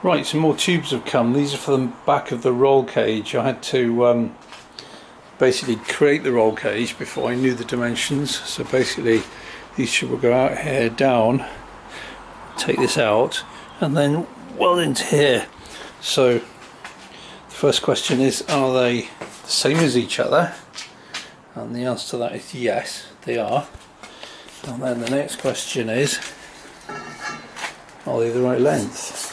Right, some more tubes have come. These are for the back of the roll cage. I had to basically create the roll cage before I knew the dimensions. So basically these tubes will go out here, down, take this out, and then weld into here. So the first question is, are they the same as each other? And the answer to that is yes, they are. And then the next question is, are they the right length?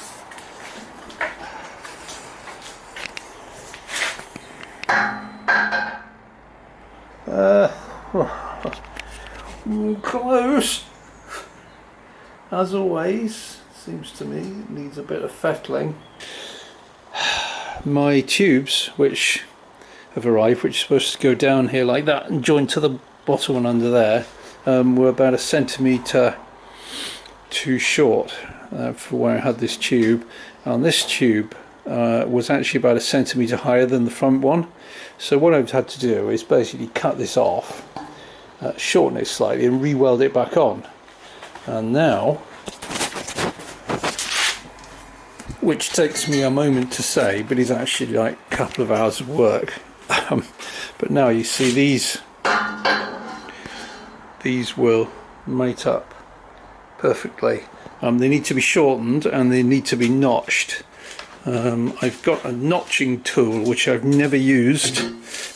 Close. As always, seems to me it needs a bit of fettling. My tubes, which have arrived, which are supposed to go down here like that and join to the bottom one under there, were about 1 centimetre too short for where I had this tube. And this tube was actually about 1 centimetre higher than the front one. So what I've had to do is basically cut this off, shorten it slightly and re-weld it back on. And now, which takes me a moment to say, but is actually like a couple of hours of work. But now you see these will mate up perfectly. They need to be shortened and they need to be notched. I've got a notching tool which I've never used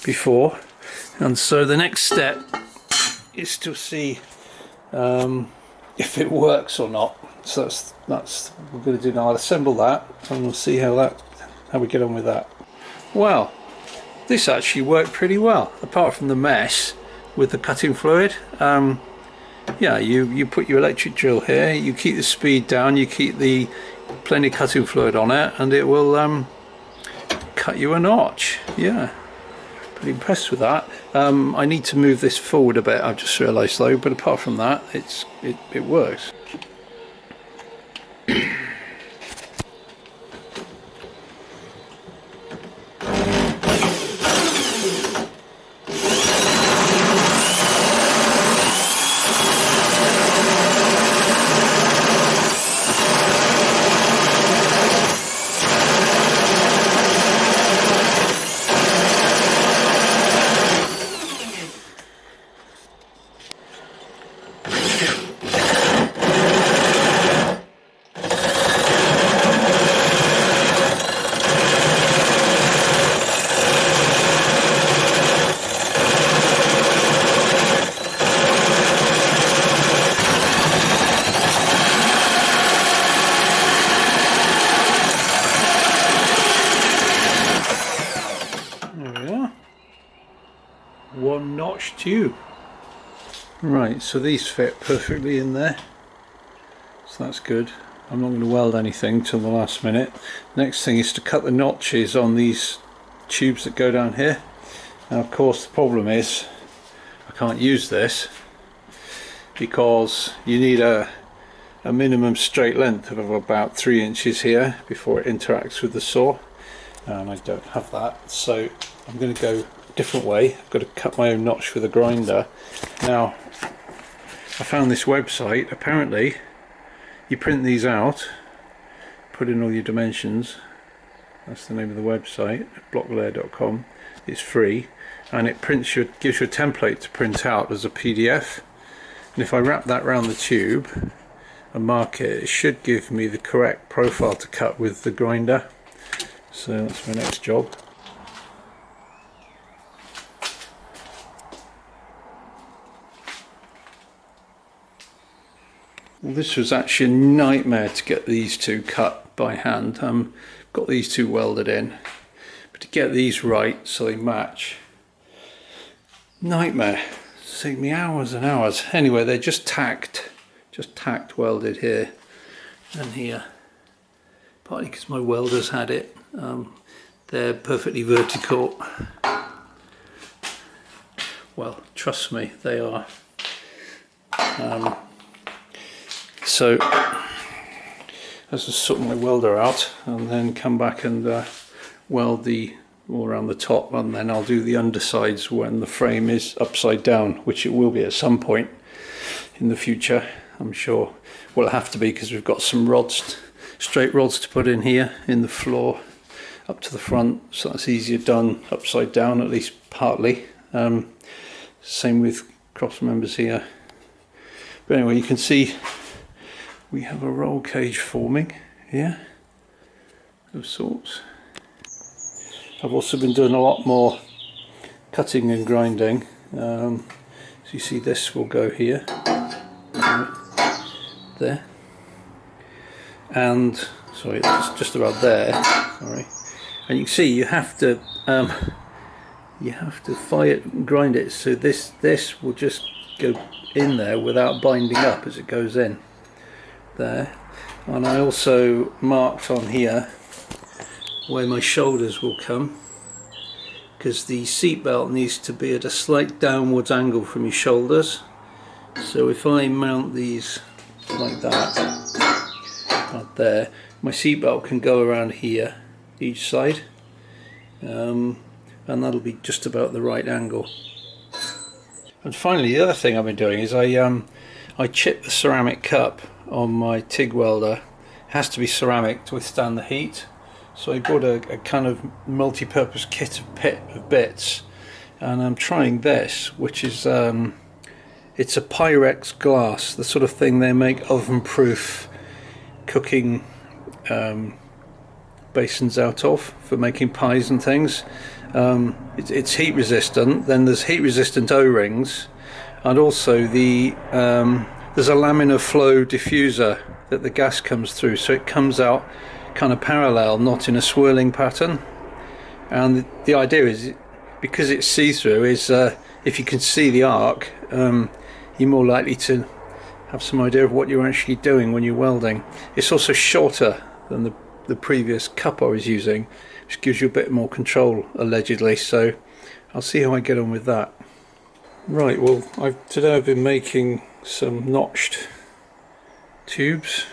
before, and so the next step is to see if it works or not. So that's what we're going to do now. I'll assemble that and we'll see how we get on with that. Well, this actually worked pretty well, apart from the mess with the cutting fluid. Yeah, you put your electric drill here, you keep the speed down, you keep the plenty of cutting fluid on it, and it will cut you a notch. Yeah, pretty impressed with that. I need to move this forward a bit, I've just realised though, but apart from that it works. One notch tube. Right, so these fit perfectly in there, so that's good. I'm not going to weld anything till the last minute. Next thing is to cut the notches on these tubes that go down here. Now of course the problem is I can't use this because you need a minimum straight length of about 3 inches here before it interacts with the saw, and I don't have that, so I'm going to go a different way. I've got to cut my own notch with a grinder. Now I found this website, apparently you print these out, put in all your dimensions, that's the name of the website, blocklayer.com. It's free, and it gives you a template to print out as a PDF, and if I wrap that around the tube and mark it, it should give me the correct profile to cut with the grinder. So that's my next job. Well, this was actually a nightmare to get these two cut by hand. Got these two welded in, but to get these right so they match, nightmare. It's taken me hours and hours. Anyway, they're just tacked welded here and here, partly because my welders had it. They're perfectly vertical. Well, trust me, they are. So I just sort my welder out and then come back and weld all around the top, and then I'll do the undersides when the frame is upside down, which it will be at some point in the future. I'm sure. Well, it'll have to be because we've got some rods, straight rods to put in here in the floor up to the front, so that's easier done upside down, at least partly. Same with cross members here. But anyway, you can see we have a roll cage forming here of sorts. I've also been doing a lot more cutting and grinding. So you see this will go here, there, and sorry, it's just about there. Sorry, and you can see you have to fire it and grind it, so this will just go in there without binding up as it goes in there. And I also marked on here where my shoulders will come, because the seat belt needs to be at a slight downwards angle from your shoulders. So if I mount these like that, right there, my seat belt can go around here each side, and that'll be just about the right angle. And finally, the other thing I've been doing is I chip the ceramic cup on my TIG welder. It has to be ceramic to withstand the heat. So I bought a kind of multi-purpose kit of bits, and I'm trying this, which is it's a Pyrex glass, the sort of thing they make oven-proof cooking basins out of for making pies and things. It's heat resistant. Then there's heat resistant O-rings, and also there's a laminar flow diffuser that the gas comes through, so it comes out kind of parallel, not in a swirling pattern. And the idea is, because it's see-through, is if you can see the arc, you're more likely to have some idea of what you're actually doing when you're welding. It's also shorter than the previous cup I was using, which gives you a bit more control, allegedly, so I'll see how I get on with that. Right, well, today I've been making some notched tubes,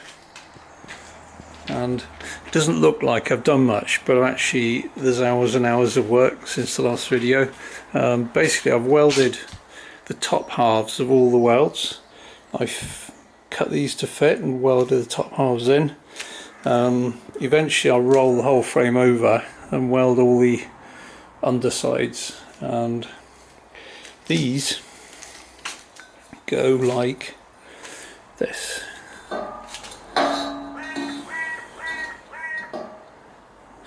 and it doesn't look like I've done much, but actually there's hours and hours of work since the last video. Basically I've welded the top halves of all the welds. I've cut these to fit and welded the top halves in. Eventually I'll roll the whole frame over and weld all the undersides, and these go like this.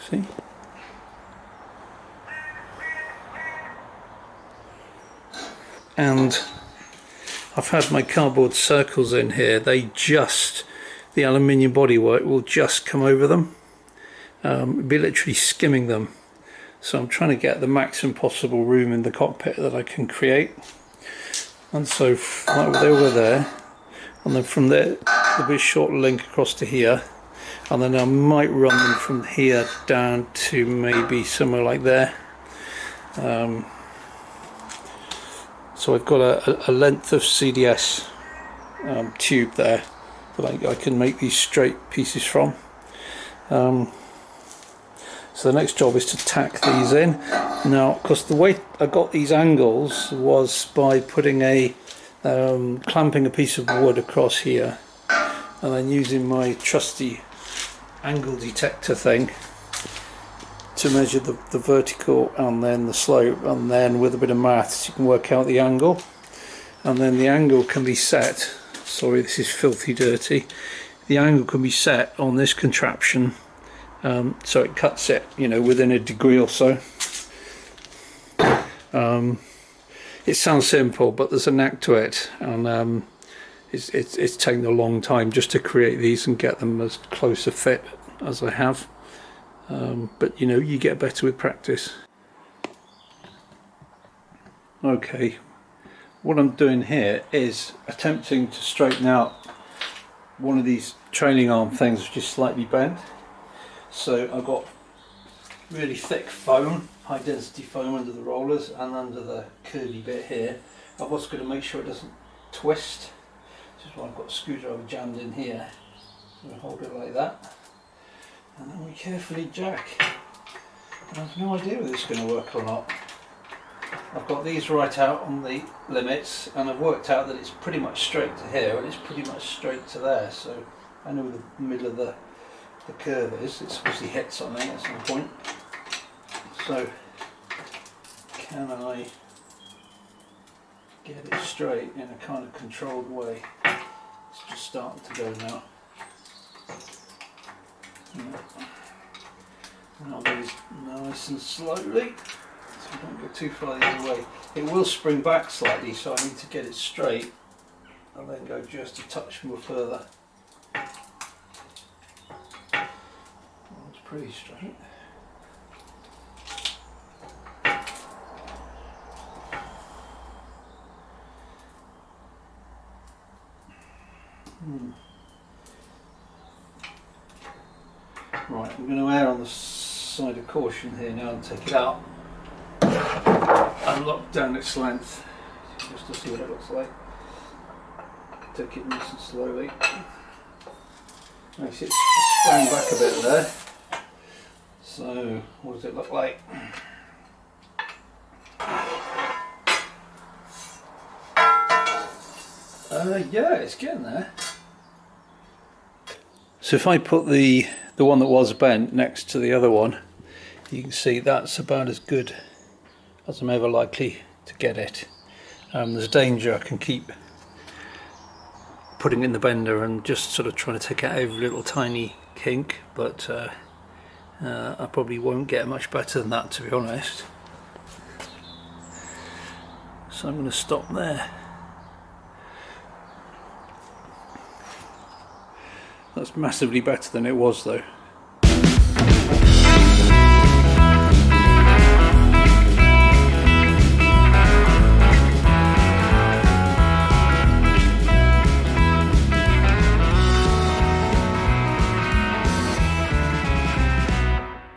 See? And I've had my cardboard circles in here. The aluminium bodywork will just come over them. It'll be literally skimming them. So I'm trying to get the maximum possible room in the cockpit that I can create. And so like over there, and then from there there'll be a short link across to here, and then I might run them from here down to maybe somewhere like there. So I've got a length of CDS tube there that I can make these straight pieces from. So the next job is to tack these in. Now, because the way I got these angles was by putting clamping a piece of wood across here, and then using my trusty angle detector thing to measure the vertical and then the slope, and then with a bit of maths you can work out the angle, and then the angle can be set, sorry this is filthy dirty, the angle can be set on this contraption, so it cuts it, you know, within a degree or so. It sounds simple, but there's a knack to it, and it's taken a long time just to create these and get them as close a fit as I have. But you know, you get better with practice. Okay, what I'm doing here is attempting to straighten out one of these trailing arm things which is slightly bent. So I've got really thick foam, high density foam under the rollers and under the curvy bit here. I've also got to make sure it doesn't twist, which is why I've got a screwdriver jammed in here. So I hold it like that, and then we carefully jack. I have no idea whether it's going to work or not. I've got these right out on the limits, and I've worked out that it's pretty much straight to here and it's pretty much straight to there, so I know where the middle of the curve is. It's obviously hit something at some point. So can I get it straight in a kind of controlled way? It's just starting to go now. Now these nice and slowly, so we don't go too far the other way. It will spring back slightly, so I need to get it straight and then go just a touch more further. It's pretty straight. Right, I'm going to err on the side of caution here now and take it out and lock down its length just to see what it looks like. Take it nice and slowly. Nice, it's sprang back a bit there. So, what does it look like? Yeah, it's getting there. So if I put the one that was bent next to the other one, you can see that's about as good as I'm ever likely to get it. There's a danger I can keep putting it in the bender and just sort of trying to take out every little tiny kink, but I probably won't get much better than that, to be honest. So I'm going to stop there. That's massively better than it was though.